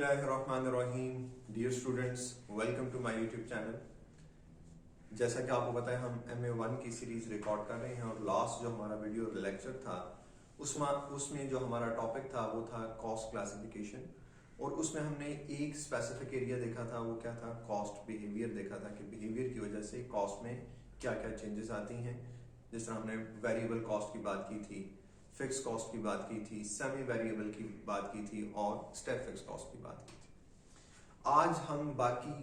बिस्मिल्लाहिर्रहमानिर्रहीम। Dear students, welcome to my YouTube channel. जैसा कि आपको पता है, हम MA1 की सीरीज रिकॉर्ड कर रहे हैं और लास्ट जो हमारा वीडियो लेक्चर था उसमें जो हमारा टॉपिक था वो था कॉस्ट क्लासिफिकेशन। और उसमें हमने एक स्पेसिफिक एरिया देखा था, वो क्या था, कॉस्ट बिहेवियर देखा था कि बिहेवियर की वजह से कॉस्ट में क्या क्या चेंजेस आती हैं। जिस तरह हमने वेरिएबल कॉस्ट की बात की थी, फिक्स कॉस्ट की बात की थी, सेमी वेरिएबल की बात की थी और स्टेप फिक्स कॉस्ट की बात की थी। आज हम बाकी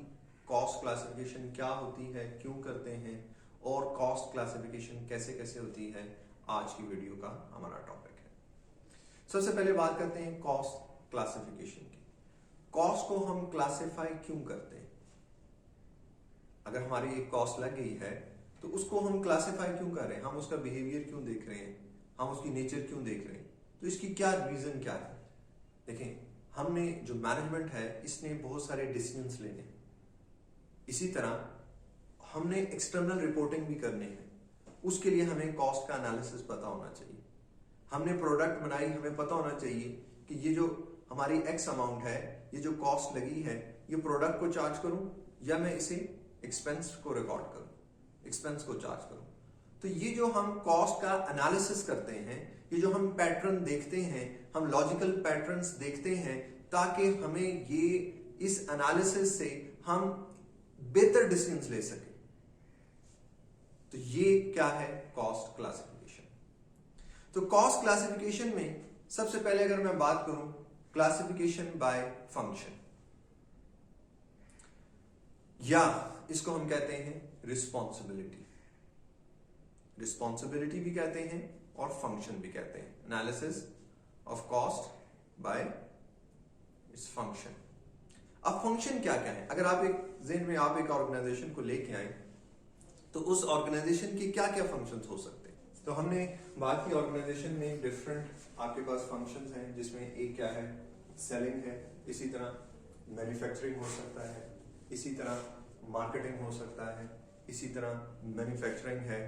कॉस्ट क्लासिफिकेशन क्या होती है, क्यों करते हैं और कॉस्ट क्लासिफिकेशन कैसे कैसे होती है, आज की वीडियो का हमारा टॉपिक है। सबसे पहले बात करते हैं कॉस्ट क्लासिफिकेशन की। कॉस्ट को हम क्लासिफाई क्यों करते हैं? अगर हमारी एक कॉस्ट लग गई है तो उसको हम क्लासिफाई क्यों कर रहे हैं? हम उसका बिहेवियर क्यों देख रहे हैं, हम उसकी नेचर क्यों देख रहे हैं? तो इसकी क्या रीजन क्या है? देखें, हमने जो मैनेजमेंट है इसने बहुत सारे डिसीजंस लेने हैं। इसी तरह हमने एक्सटर्नल रिपोर्टिंग भी करनी है, उसके लिए हमें कॉस्ट का एनालिसिस पता होना चाहिए। हमने प्रोडक्ट बनाई, हमें पता होना चाहिए कि ये जो हमारी एक्स अमाउंट है, ये जो कॉस्ट लगी है, ये प्रोडक्ट को चार्ज करूं या मैं इसे एक्सपेंस को रिकॉर्ड करूं, एक्सपेंस को चार्ज करूं। तो ये जो हम कॉस्ट का एनालिसिस करते हैं, ये जो हम पैटर्न देखते हैं, हम लॉजिकल पैटर्न्स देखते हैं ताकि हमें ये इस एनालिसिस से हम बेहतर डिसीजंस ले सकें। तो ये क्या है कॉस्ट क्लासिफिकेशन? तो कॉस्ट क्लासिफिकेशन में सबसे पहले अगर मैं बात करूं क्लासिफिकेशन बाय फंक्शन, या इसको हम कहते हैं रिस्पॉन्सिबिलिटी। रिस्पॉन्सिबिलिटी भी कहते हैं और फंक्शन भी कहते हैं। Analysis of cost by its function. अब फंक्शन क्या क्या है? अगर आप एक ज़हन में आप एक ऑर्गेनाइजेशन को लेके आए तो उस ऑर्गेनाइजेशन के क्या क्या फंक्शंस हो सकते हैं? तो हमने बात की ऑर्गेनाइजेशन में डिफरेंट आपके पास फंक्शंस हैं, जिसमें एक क्या है, सेलिंग है, इसी तरह मैन्युफैक्चरिंग हो सकता है, इसी तरह मार्केटिंग हो सकता है, इसी तरह मैन्युफैक्चरिंग है,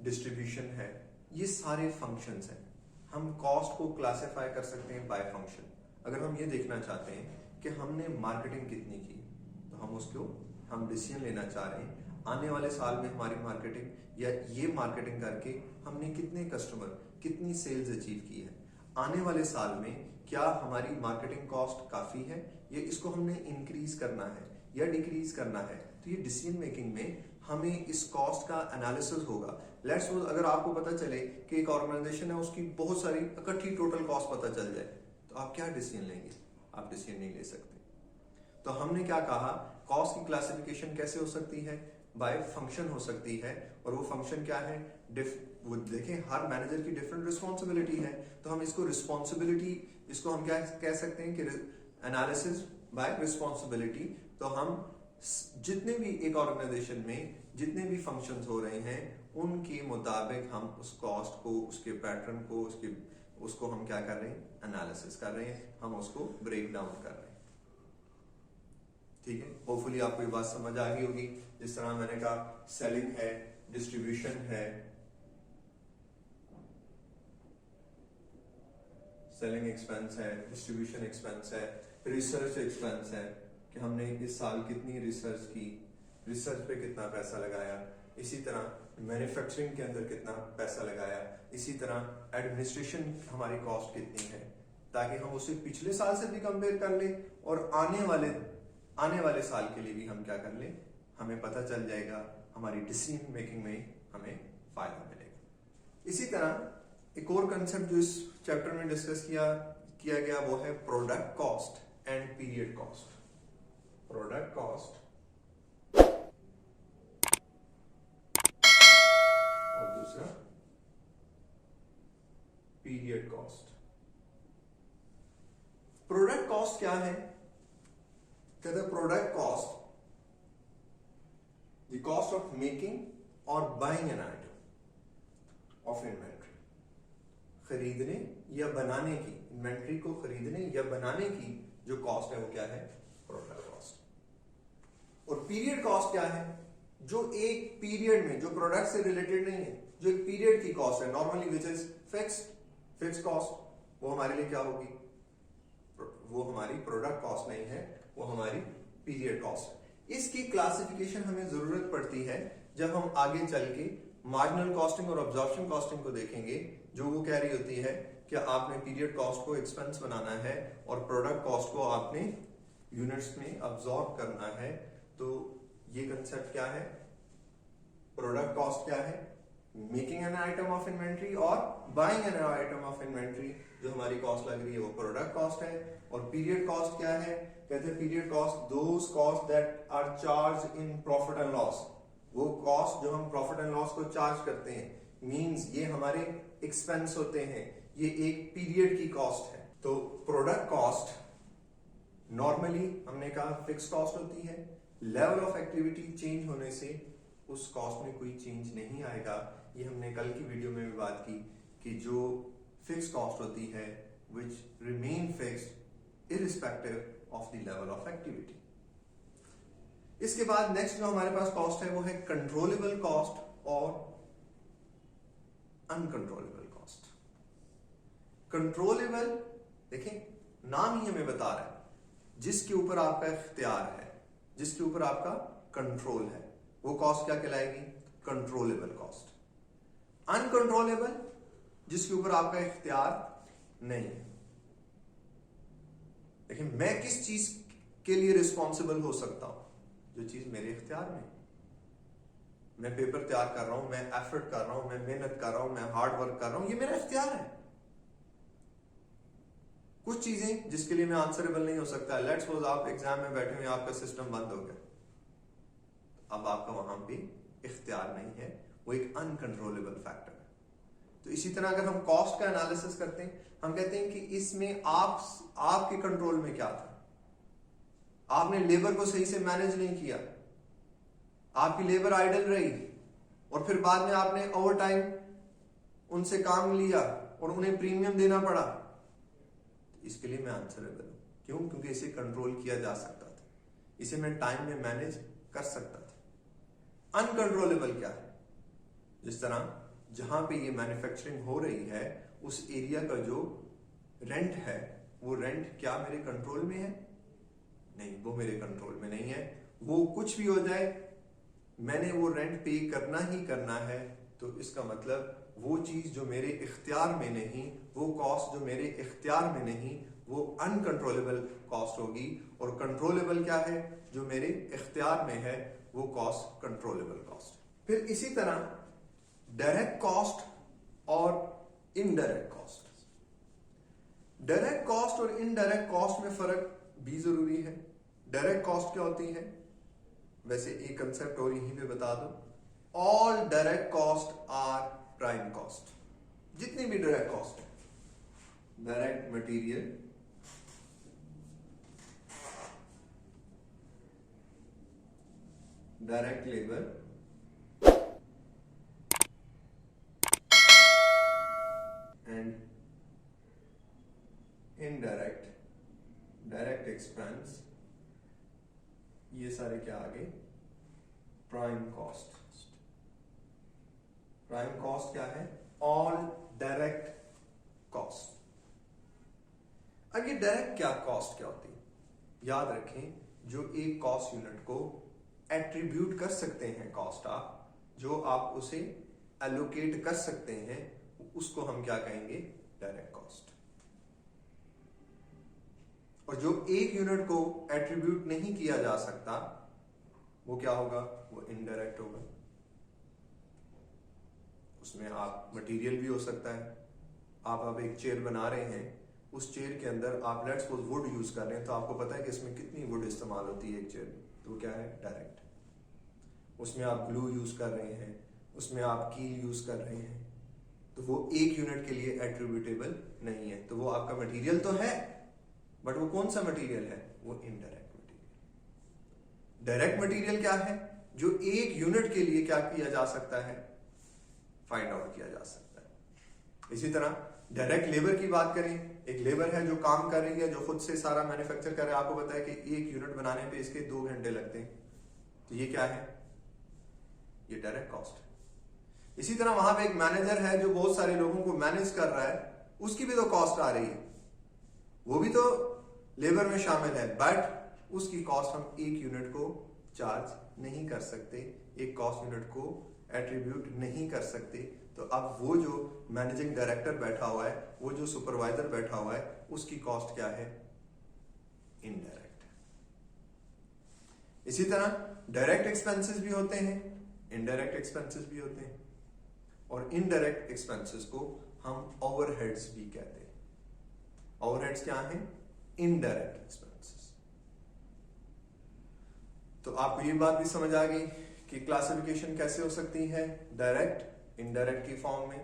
डिस्ट्रीब्यूशन है। ये सारे फंक्शंस हैं। हम कॉस्ट को क्लासिफाई कर सकते हैं बाय फंक्शन। अगर हम ये देखना चाहते हैं कि हमने मार्केटिंग कितनी की, तो हम डिसीजन लेना चाह रहे हैं आने वाले साल में हमारी मार्केटिंग या ये मार्केटिंग करके हमने कितने कस्टमर, कितनी सेल्स अचीव की है। आने वाले साल में क्या हमारी मार्केटिंग कॉस्ट काफी है या इसको हमने इंक्रीज करना है या डिक्रीज करना है। तो ये डिसीजन मेकिंग में हमें इस कॉस्ट का एनालिसिस होगा। लेट्स सपोज अगर आपको पता चले कि एक ऑर्गेनाइजेशन है, उसकी बहुत सारी इकट्ठी टोटल कॉस्ट पता चल जाए, तो आप क्या डिसीजन लेंगे? आप डिसीजन नहीं ले सकते। तो हमने क्या कहा, कॉस्ट की क्लासिफिकेशन कैसे हो सकती है? बाय फंक्शन हो सकती है। और वो फंक्शन क्या है? वो देखें, हर मैनेजर की डिफरेंट रिस्पॉन्सिबिलिटी है, तो हम इसको रिस्पॉन्सिबिलिटी, इसको हम क्या कह सकते हैं कि एनालिसिस बाय रिस्पॉन्सिबिलिटी। तो हम जितने भी एक ऑर्गेनाइजेशन में जितने भी फंक्शंस हो रहे हैं उनके मुताबिक हम उस कॉस्ट को, उसके पैटर्न को, उसको हम क्या कर रहे हैं, एनालिसिस कर रहे हैं, हम उसको ब्रेक डाउन कर रहे हैं। ठीक है, होपफुली आपको ये बात समझ आ गई होगी। जिस तरह मैंने कहा, सेलिंग है, डिस्ट्रीब्यूशन है, सेलिंग एक्सपेंस है, डिस्ट्रीब्यूशन एक्सपेंस है, रिसर्च एक्सपेंस है कि हमने इस साल कितनी रिसर्च की, रिसर्च पे कितना पैसा लगाया, इसी तरह मैन्युफैक्चरिंग के अंदर कितना पैसा लगाया, इसी तरह एडमिनिस्ट्रेशन हमारी कॉस्ट कितनी है, ताकि हम उसे पिछले साल से भी कंपेयर कर लें और आने वाले साल के लिए भी हम क्या कर लें, हमें पता चल जाएगा, हमारी डिसीजन मेकिंग में हमें फायदा मिलेगा। इसी तरह एक और कंसेप्ट जो इस चैप्टर में डिस्कस किया गया वो है product cost and period cost. Product cost और दूसरा पीरियड कॉस्ट। प्रोडक्ट कॉस्ट क्या है? कहते हैं product cost the cost of making और buying an item of inventory. खरीदने या बनाने की, इन्वेंट्री को खरीदने या बनाने की जो कॉस्ट है वो क्या है? Product cost. और पीरियड कॉस्ट क्या है? जो एक पीरियड में, जो प्रोडक्ट से रिलेटेड नहीं है, जो एक पीरियड की कॉस्ट है, normally which is fixed cost, वो हमारे लिए क्या होगी? वो हमारी प्रोडक्ट कॉस्ट नहीं है, वो हमारी पीरियड कॉस्ट है। इसकी क्लासिफिकेशन हमें जरूरत पड़ती है जब हम आगे चल के मार्जिनल कॉस्टिंग और अब्जॉर्प्शन कॉस्टिंग को देखेंगे, जो वो कह रही होती है कि आपने पीरियड कॉस्ट को एक्सपेंस बनाना है और प्रोडक्ट कॉस्ट को आपने यूनिट्स में अब्सॉर्ब करना है। तो ये कंसेप्ट क्या है? प्रोडक्ट कॉस्ट क्या है? Making an item of inventory और buying an item of inventory, जो हमारी कॉस्ट लग रही है वो प्रोडक्ट कॉस्ट है। और पीरियड कॉस्ट क्या है? कहते हैं period cost those cost that are charge in profit and loss. वो कॉस्ट जो हम प्रॉफिट एंड लॉस को चार्ज करते हैं, मींस ये हमारे एक्सपेंस होते हैं, ये एक पीरियड की कॉस्ट है। तो प्रोडक्ट कॉस्ट नॉर्मली हमने कहा फिक्स कॉस्ट होती है। लेवल ऑफ एक्टिविटी चेंज होने से उस कॉस्ट में कोई चेंज नहीं आएगा। ये हमने कल की वीडियो में भी बात की कि जो फिक्स कॉस्ट होती है which remain fixed irrespective of the level of activity. इसके बाद नेक्स्ट जो हमारे पास कॉस्ट है वो है कंट्रोलेबल कॉस्ट और अनकंट्रोलेबल कॉस्ट। कंट्रोलेबल, देखें नाम ही हमें बता रहा है जिसके ऊपर आपका इख्तियार है, जिसके ऊपर आपका कंट्रोल है, वो कॉस्ट क्या कहलाएगी? Controllable cost. अनकंट्रोलेबल, जिसके ऊपर आपका इख्तियार नहीं है। देखिए मैं किस चीज के लिए रिस्पॉन्सिबल हो सकता हूं? जो चीज मेरे इख्तियार में। मैं पेपर तैयार कर रहा हूं, मैं एफर्ट कर रहा हूं, मैं मेहनत कर रहा हूं, मैं हार्ड वर्क कर रहा हूं, ये मेरा इख्तियार है। कुछ चीजें जिसके लिए मैं आंसरेबल नहीं हो सकता। लेट्स सपोज आप एग्जाम में बैठे हुए, आपका सिस्टम बंद हो गया, अब आपका वहां पे इख्तियार नहीं है, वो एक अनकंट्रोलेबल फैक्टर है। तो इसी तरह अगर हम कॉस्ट का एनालिसिस करते हैं, हम कहते हैं कि इसमें आपके कंट्रोल में क्या था? आपने लेबर को सही से मैनेज नहीं किया, आपकी लेबर आइडल रही और फिर बाद में आपने ओवर टाइम उनसे काम लिया और उन्हें प्रीमियम देना पड़ा। इसके लिए मैं आंसरेबल हूं। क्यों? क्योंकि इसे कंट्रोल किया जा सकता था, इसे मैं टाइम में मैनेज कर सकता था। अनकंट्रोलेबल क्या है? जिस तरह जहां पे ये मैन्युफैक्चरिंग हो रही है उस एरिया का जो रेंट है, वो रेंट क्या मेरे कंट्रोल में है? नहीं, वो मेरे कंट्रोल में नहीं है। वो कुछ भी हो जाए, मैंने वो रेंट पे करना ही करना है। तो इसका मतलब वो चीज जो मेरे इख्तियार में नहीं, वो कॉस्ट जो मेरे इख्तियार में नहीं, वो अनकंट्रोलेबल कॉस्ट होगी। और कंट्रोलेबल क्या है? जो मेरे इख्तियार में है, वो कॉस्ट कंट्रोलेबल कॉस्ट। फिर इसी तरह डायरेक्ट कॉस्ट और इनडायरेक्ट कॉस्ट। डायरेक्ट कॉस्ट और इनडायरेक्ट कॉस्ट में फर्क भी जरूरी है। डायरेक्ट कॉस्ट क्या होती है? वैसे एक कंसेप्ट और यहीं पे बता दो, all direct cost are prime cost. जितनी भी डायरेक्ट कॉस्ट है, direct material, direct labour, and indirect, direct expense, ये सारे क्या आ गए? Prime cost. प्राइम कॉस्ट क्या है? All direct cost. अब ये डायरेक्ट क्या कॉस्ट क्या होती है? याद रखें, जो एक कॉस्ट यूनिट को एट्रीब्यूट कर सकते हैं कॉस्ट आप, जो आप उसे एलोकेट कर सकते हैं, उसको हम क्या कहेंगे? Direct cost. और जो एक यूनिट को एट्रीब्यूट नहीं किया जा सकता, वो क्या होगा? वो इनडायरेक्ट होगा। उसमें आप मटेरियल भी हो सकता है। आप एक चेयर बना रहे हैं, उस चेयर के अंदर आप लेट्स सपोज वुड यूज कर रहे हैं, तो आपको पता है कि इसमें कितनी वुड इस्तेमाल होती है एक चेयर में, तो क्या है? डायरेक्ट। उसमें आप ग्लू यूज कर रहे हैं, उसमें आप कील यूज कर रहे हैं, तो वो एक यूनिट के लिए एट्रीब्यूटेबल नहीं है। तो वो आपका मटेरियल तो है, बट वो कौन सा मटेरियल है? वो इनडायरेक्ट मटेरियल। डायरेक्ट मटेरियल क्या है? जो एक यूनिट के लिए क्या किया जा सकता है? फाइंड आउट किया जा सकता है। इसी तरह डायरेक्ट लेबर की बात करें, एक लेबर है जो काम कर रही है, जो खुद से सारा मैन्युफैक्चर कर रहा है। आपको पता है कि एक यूनिट बनाने पे इसके 2 घंटे लगते हैं, तो ये क्या है? ये डायरेक्ट कॉस्ट है। इसी तरह वहां पे एक मैनेजर है जो बहुत सारे लोगों को मैनेज कर रहा है, उसकी भी तो कॉस्ट आ रही है, वो भी तो लेबर में शामिल है, बट उसकी कॉस्ट हम एक यूनिट को चार्ज नहीं कर सकते, एक कॉस्ट यूनिट को एट्रीब्यूट नहीं कर सकते। तो अब वो जो मैनेजिंग डायरेक्टर बैठा हुआ है, वो जो सुपरवाइजर बैठा हुआ है, उसकी कॉस्ट क्या है? इनडायरेक्ट। इसी तरह डायरेक्ट एक्सपेंसेस भी होते हैं, इनडायरेक्ट एक्सपेंसेस भी होते हैं, और इनडायरेक्ट एक्सपेंसेस को हम ओवरहेड्स भी कहते हैं। ओवरहेड्स क्या हैं? Indirect expenses. तो आपको ये बात भी समझ आ गई कि क्लासिफिकेशन कैसे हो सकती है, डायरेक्ट इनडायरेक्ट की फॉर्म में,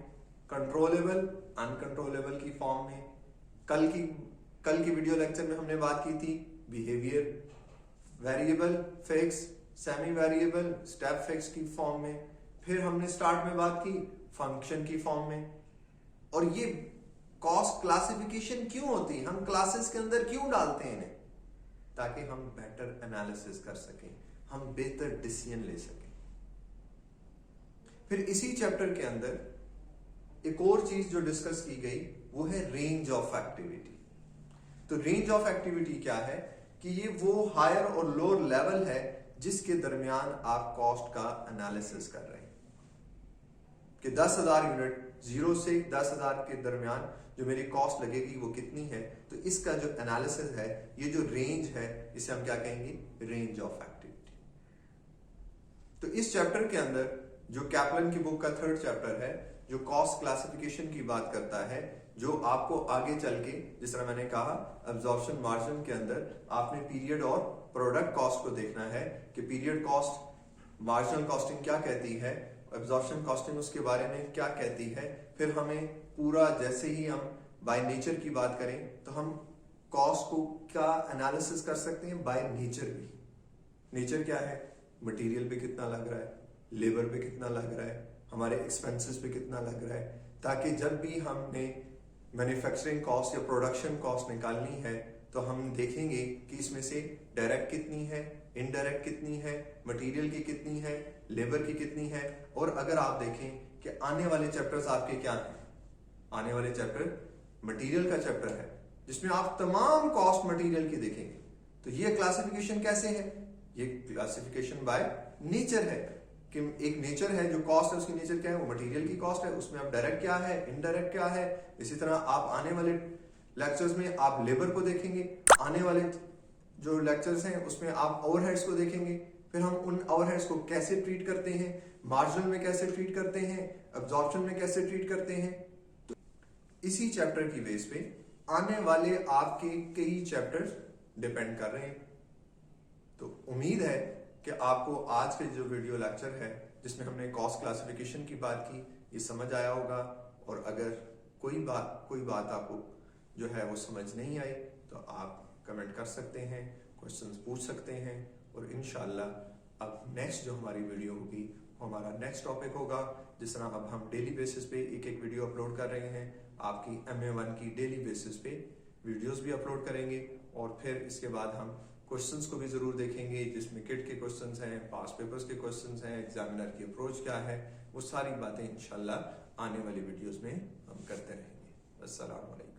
कंट्रोलेबल अनकंट्रोलेबल की फॉर्म में। कल की वीडियो लेक्चर में हमने बात की थी behaviour, variable, fix, semi variable, step fix की फॉर्म में। फिर हमने स्टार्ट में बात की फंक्शन की फॉर्म में। और ये कॉस्ट क्लासिफिकेशन क्यों होती है, हम क्लासेस के अंदर क्यों डालते हैं इन्हें? ताकि हम बेटर एनालिसिस कर सकें, हम बेहतर डिसीजन ले सकें। फिर इसी चैप्टर के अंदर एक और चीज जो डिस्कस की गई वो है रेंज ऑफ एक्टिविटी। तो रेंज ऑफ एक्टिविटी क्या है कि ये वो हायर और लोअर लेवल है जिसके दरमियान आप कॉस्ट का एनालिसिस कर रहे हैं कि 10,000 यूनिट, 0 से 10,000 के दरमियान जो मेरी कॉस्ट लगेगी वो कितनी है। तो इसका जो एनालिसिस है, ये जो रेंज है, इसे हम क्या कहेंगे? Range of activity. तो इस चैप्टर के अंदर जो कैपलन की बुक का 3rd चैप्टर है, जो कॉस्ट क्लासिफिकेशन की बात करता है, जो आपको आगे चल के, जिस तरह मैंने कहा अब्जॉर्प्शन मार्जिन के अंदर आपने पीरियड और प्रोडक्ट कॉस्ट को देखना है कि पीरियड कॉस्ट मार्जिनल कॉस्टिंग क्या कहती है, एब्जॉर्प्शन कॉस्टिंग उसके बारे में क्या कहती है। फिर हमें पूरा, जैसे ही हम बाय नेचर की बात करें तो हम कॉस्ट को क्या एनालिसिस कर सकते हैं? बाय नेचर भी। नेचर क्या है? मटेरियल पे कितना लग रहा है, लेबर पे कितना लग रहा है, हमारे एक्सपेंसेस पे कितना लग रहा है, ताकि जब भी हमने मैन्युफैक्चरिंग कॉस्ट या प्रोडक्शन कॉस्ट निकालनी है तो हम देखेंगे कि इसमें से डायरेक्ट कितनी है, इनडायरेक्ट कितनी है, मटेरियल की कितनी है, लेबर की कितनी है। और अगर आप देखें कि आने वाले चैप्टर्स आपके क्या हैं, आने वाले चैप्टर मटेरियल का चैप्टर है जिसमें आप तमाम कॉस्ट मटेरियल की देखेंगे। तो ये क्लासिफिकेशन कैसे है? ये क्लासिफिकेशन बाय नेचर है कि एक नेचर है, जो कॉस्ट है उसकी नेचर क्या है? वो मटेरियल की कॉस्ट है। उसमें आप डायरेक्ट क्या है, इनडायरेक्ट क्या है। इसी तरह आप आने वाले लेक्चर्स में आप लेबर को देखेंगे, आने वाले जो लेक्चर्स हैं उसमें आप ओवरहेड्स को देखेंगे। फिर हम उन ओवरहेड्स को कैसे ट्रीट करते हैं, मार्जिनल में कैसे ट्रीट करते हैं, एब्जॉर्प्शन में कैसे ट्रीट करते हैं। तो इसी चैप्टर की बेस पे आने वाले आपके कई चैप्टर्स डिपेंड कर रहे हैं। तो उम्मीद है कि आपको आज के जो वीडियो लेक्चर है जिसमें हमने कॉस्ट क्लासिफिकेशन की बात की, ये समझ आया होगा। और अगर कोई बात आपको जो है वो समझ नहीं आई तो आप कमेंट कर सकते हैं, क्वेश्चंस पूछ सकते हैं। और इंशाल्लाह अब नेक्स्ट जो हमारी वीडियो होगी वो हमारा नेक्स्ट टॉपिक होगा। जिस तरह अब हम डेली बेसिस पे एक वीडियो अपलोड कर रहे हैं, आपकी MA1 की डेली बेसिस पे वीडियोस भी अपलोड करेंगे। और फिर इसके बाद हम क्वेश्चंस को भी जरूर देखेंगे, जिसमें किट के क्वेश्चंस हैं, पास पेपर्स के क्वेश्चंस हैं, एग्जामिनर की अप्रोच क्या है, वो सारी बातें इंशाल्लाह आने वाली वीडियोस में हम करते रहेंगे। अस्सलाम वालेकुम।